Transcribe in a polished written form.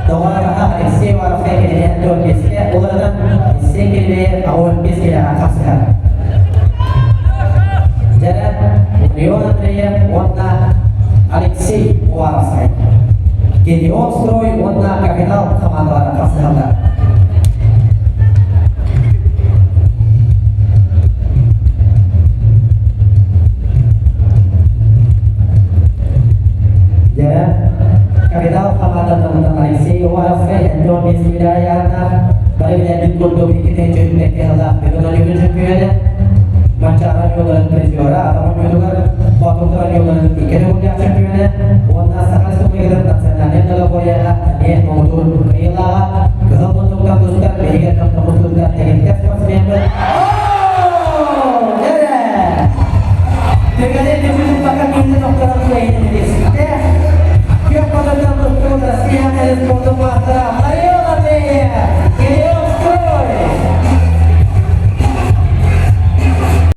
دوارها السي ورفع كده دور بيسكي ولا السي كده أول بيسكي على خاصها جرى اليوم تريه ونا السي ورفع كده يوم ستروي ونا كابيتال كمان على خاصها جرى كابيتال كمان teman-teman isi warafnya dan doa bismillahirrahmanirrahim balik dari kultur kita jadi Allah itu nanti berjumpa macara juga berjuara atau juga waktu terakhir juga kita udah sampai mana wanita sekali semua kita